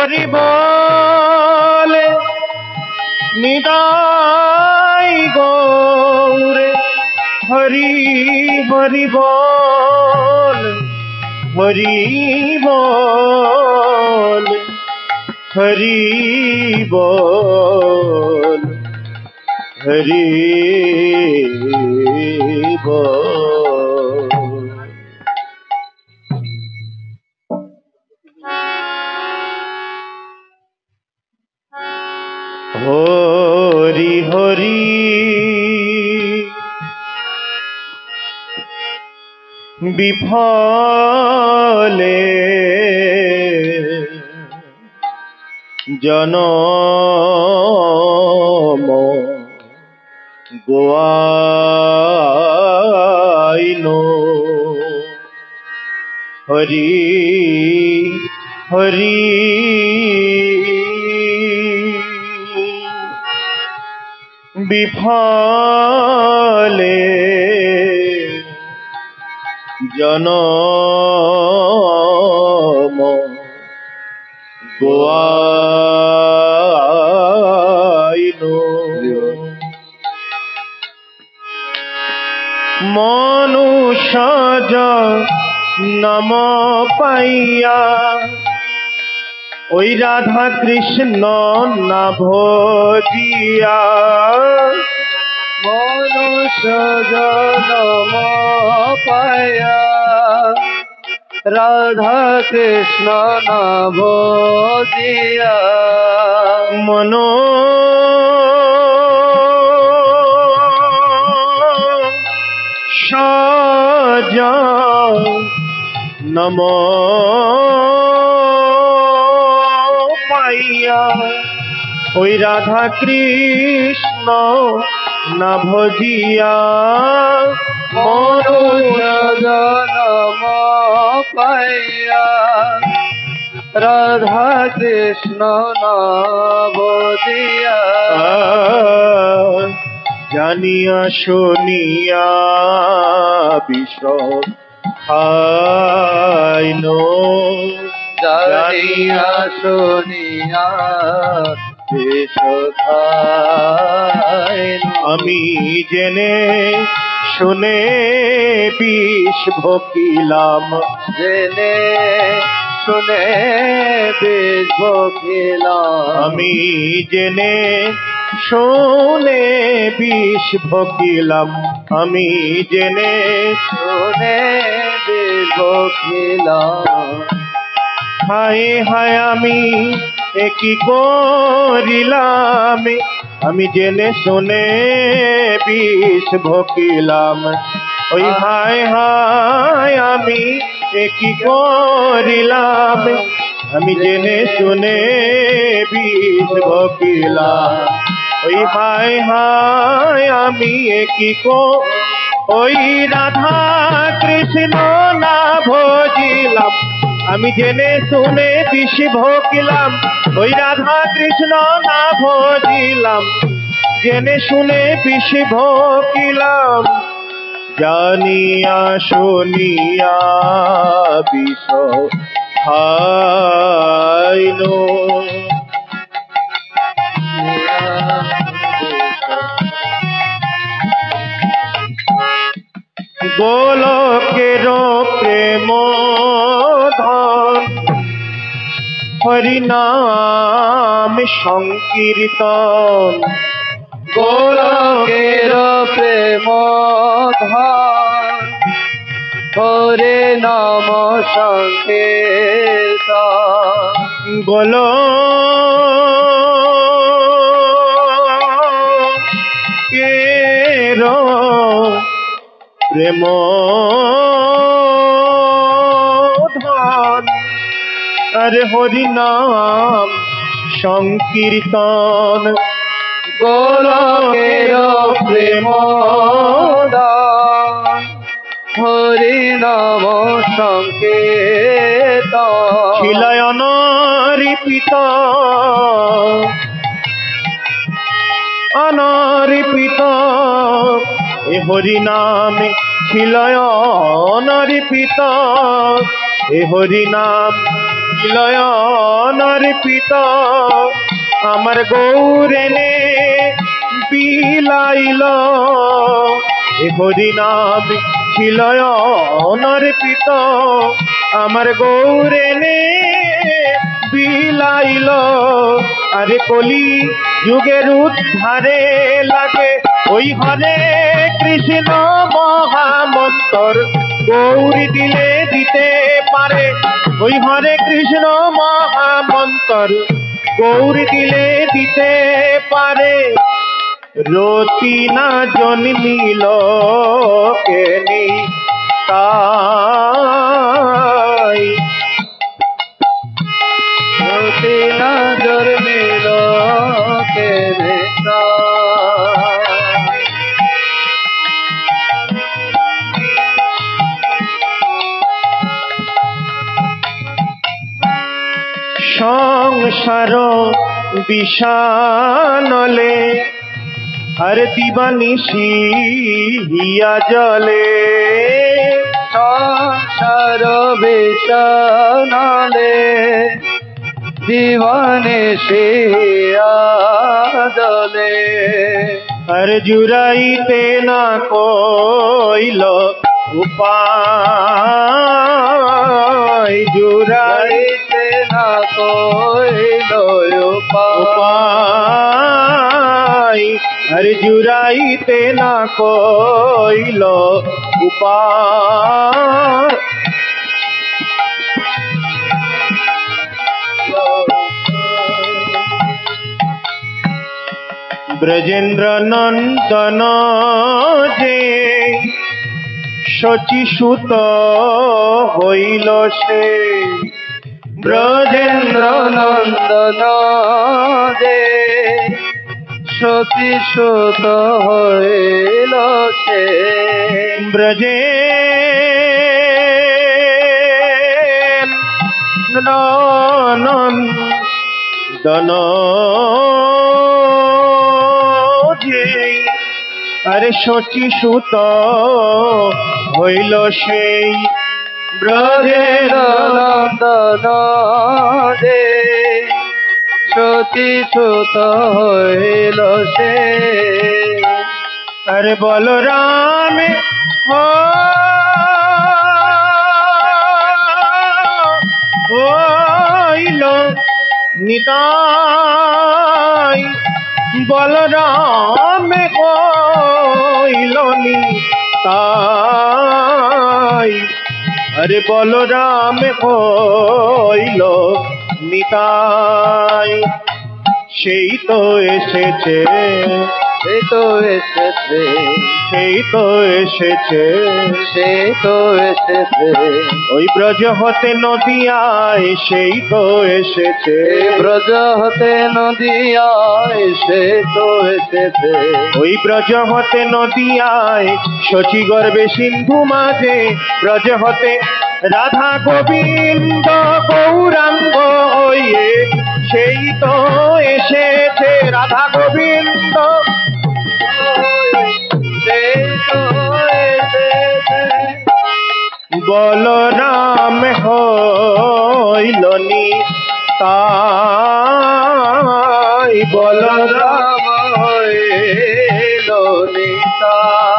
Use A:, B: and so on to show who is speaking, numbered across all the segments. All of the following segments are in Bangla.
A: হরি বলে নিতাই গৌরে হরি হরি বল হরি বল হরি বল হরি বল। হরি হরি বিফলে জনম গোয়াইনো হরি হরি বিফলে জনম গোয়াইনো মনুষ্য নাম পাইয়া ওই রাধা কৃষ্ণ না ভজিয়া
B: মনুষ্য জনম পায়া রাধা কৃষ্ণ না ভজিয়া
A: মনো সজ নম পাইয়া ওই রাধা কৃষ্ণ না ভজিয়া
B: মনুষ্য জনম পাইয়া রাধা কৃষ্ণ না ভজিয়া
A: জানিয়া শুনিয়া বিষ খাইনো
B: জানিয়া শুনিয়া বিষ খাইনো
A: আমি জেনে শুনে বিষ ভকিলাম
B: জেনে শুনে বিষ ভকিলাম
A: আমি জেনে শুনে বিষ ভকিলাম আমি জেনে
B: শুনে বিষ ভকিলাম
A: হায় হায় আমি কি করিলাম আমি জেনে শুনে বিষ ভকিলাম ওই হায় হায় আমি কি করিলাম আমি জেনে শুনে বিষ ভকিলাম ওই হায় হায় আমি কি ওই রাধা কৃষ্ণ না ভজিলাম আমি জেনে শুনে বিষ ভকিলাম ওই রাধা কৃষ্ণ না ভজিলাম জেনে শুনে বিষ ভকিলাম জানিয়া শুনিয়া বিষ খাইনো গোলকের প্রেম ধন হরিনাম সংকীর্তন
B: গোলকের প্রেম ধন হরে নাম সংকীর্তন
A: গোলকের প্রেম ধন আরে হরিনাম সংকীর্তন
B: গোলকের প্রেম দান হরি নাম সংকীর্তন
A: শিলায়ন রিপিত অনরিপিত এ হরিনামে শিলায়ন রিপিত এ হরি নাম লয়নর পিত আমার গৌরেনে বিলাইল এ হরি নাম ছিলয়নর পিত আমার গৌরেনে বিলাইল আরে কলি যুগের উদ্ধারে লাগে ওই হরে কৃষ্ণ মহামন্তর গৌরী দিলে দিতে পারে ওই হরে কৃষ্ণ মহামন্তর গৌরী দিলে দিতে পারে রতি না জন্মিল কেনি তাই
B: রতি না জন্মিল কেনে
A: সংসার বিষানলে আর দিবানিশি হিয়া জলে
B: সংসার বিছানালে দিবানে সে আদলে
A: আর জুড়াইতে না কইল উপায়
B: জুড়াইতে না কইল
A: উপায় আর জুড়াইতে না কইল উপায় ব্রজেন্দ্র নন্দন যে শচীসুত হইল সে
B: ব্রজেন্দ্র নন্দন যে সতী সুত হইল সে
A: ব্রজে নন্দন যে আরে শচীসুত হইল সেই
B: ব্রজেন্দ্র নন্দন যে সতী সুত হইল সে
A: আরে বলরাম হইল নিতাই বলরাম হইল নিতাই আরে বলরাম হইল নিতাই সেই তো এসেছে
B: সেই তো এসেছে
A: সেই তো এসেছে
B: সে তো এসেছে
A: ওই ব্রজ হতে নদিয়ায় সেই তো এসেছে
B: ব্রজ হতে নদিয়ায় সে তো এসেছে
A: ওই ব্রজ হতে নদিয়ায় শচী গর্বে সিন্ধু মাঝে ব্রজ হতে রাধা গোবিন্দ গৌরাঙ্গ হয়ে সেই তো এসেছে রাধা গোবিন্দ
B: সে তো এসেছে
A: বলরাম হইল নিতাই বলরাম
B: রাম হইল নিতাই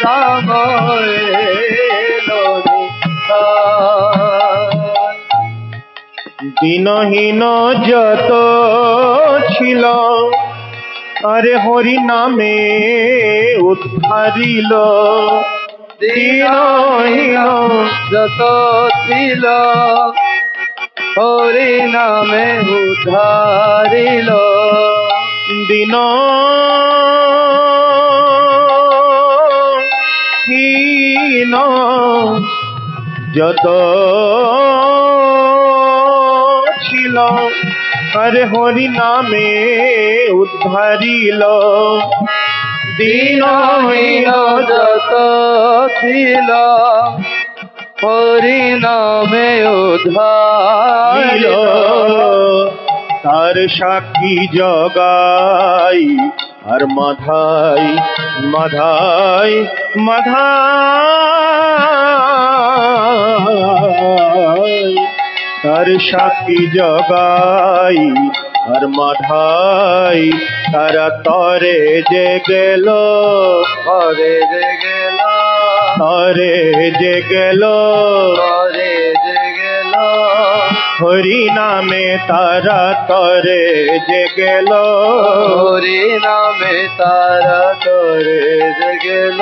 B: রাম হইল নিতাই
A: দিনহীন যত ছিল আরে হরি নামে উদ্ধারিল দিনহীন
B: যত ছিল হরি নামে উদ্ধারিল
A: দিন হীন যত ছিল আরে হরি নামে উদ্ধারিল
B: দিনহীন যত ছিল হরি নামে উদ্ধারিল
A: তার সাক্ষী জগাই আর মাধাই মাধাই মাধাই তার সাক্ষী জগাই আর মাধাই তারা তরে যে গেল
B: তরে যে গেল
A: তরে যে গেল
B: তরে যে গেল
A: হরি নামে তারা তরে যে গেল
B: হরি নামে তারা তরে যে গেল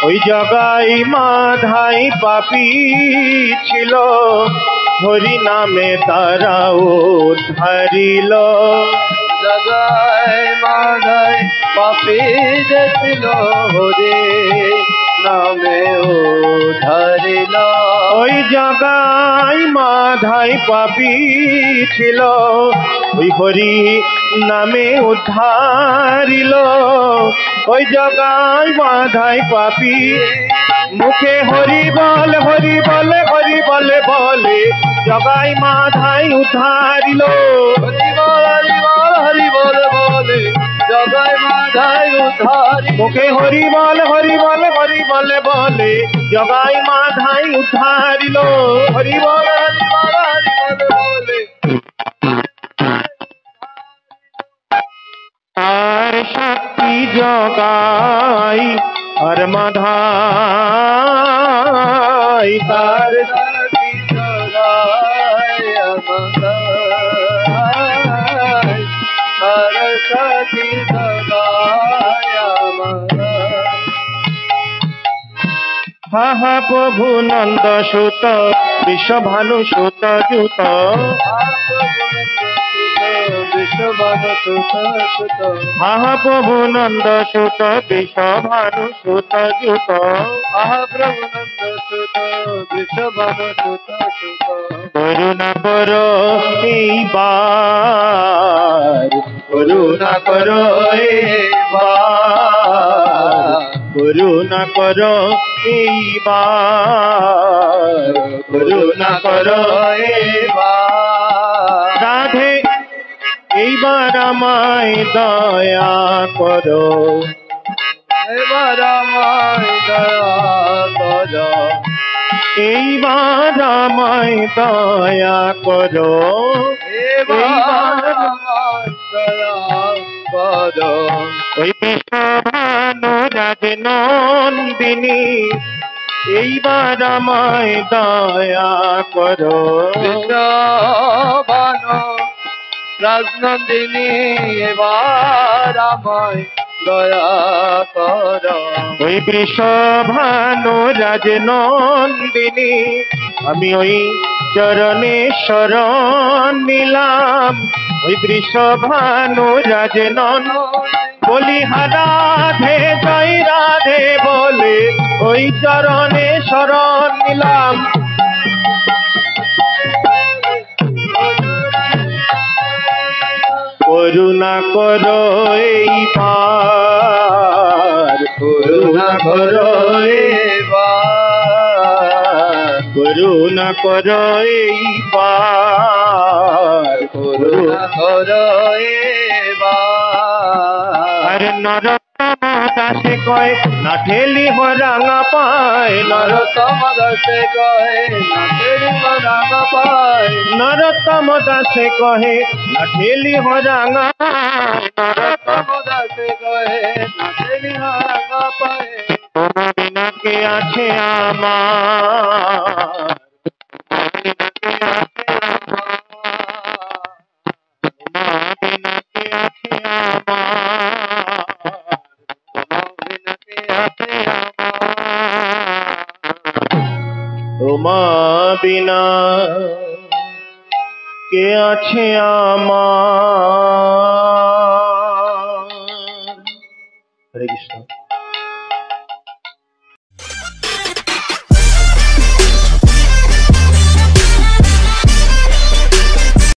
A: ওই জগাই মাধাই পাপী ছিল হরি নামে তারা উদ্ধারিল
B: জগায় মাধাই পাপী যে ছিল হরি নামে উদ্ধারিল
A: ওই জগাই মাধাই পাপী ছিল ওই হরি নামে উদ্ধারিল ওই জগাই মাধাই পাপী মুখে হরি বলে হরি বলে হরি বলে বলে জগাই মাধাই উদ্ধারিল
B: হরি বল হরি বল বলে জগায় মাধাই উদ্ধারি
A: মুখে হরি বলে হরি বলে হরি বলে বলে জগাই মাধাই উদ্ধারিল হরি বল
B: হরি বল বলে
A: আর শক্তি জগাই আর মাধাই তার
B: সাথী জগায় আমায় তার সাথী জগায় আমায়
A: হা হা প্রভু নন্দ সুত বিশ্বভানু সুত জুত
B: বিশ্বভানু সুত সুত
A: হা হা প্রভু নন্দ সুত বিশ্বভানু সুত জুত
B: আহা প্রভু নন্দ সুত বিশ্বভানু সুত সুত
A: করুণা কর এইবার করুণা কর এইবার করুণা কর এইবার করুণা কর এইবার রাধে এইবার আমায় দয়া করো
B: এবার আমায় দয়া কর
A: এইবার আমায় দয়া করো
B: এবার আমায় দয়া কর
A: ওই বিশ্বভানু রাজ নন্দিনী এইবার আমায় দয়া করো
B: বিশ্বভানু রাজনন্দিনী এবার আমায় দয়া কর
A: ওই বৃষভানু রাজ নন্দিনী আমি ওই চরণে শরণ নিলাম ওই বৃষভানু রাজ বলি রাধে জয় রাধে বলে ওই চরণে শরণ নিলাম করুণা করো এইবার করুণা করো এইবার করুণা করো এইবার
B: করুণা কর এবার
A: আর নরোত্তম দাসে কয় না ঠেলি হরাঙা পায়
B: নরোত্তম দাসে কহে নাচেরি রাঙা পায়
A: নরোত্তম দাসে কহে না ঠেলি হরাঙা
B: নরোত্তম দাসে কহে নাচেরি রাঙা পায়
A: তোমার বিনা কে আছে আমার তোমার বিনা কে আছে তোমার বিনা কে আছে আমার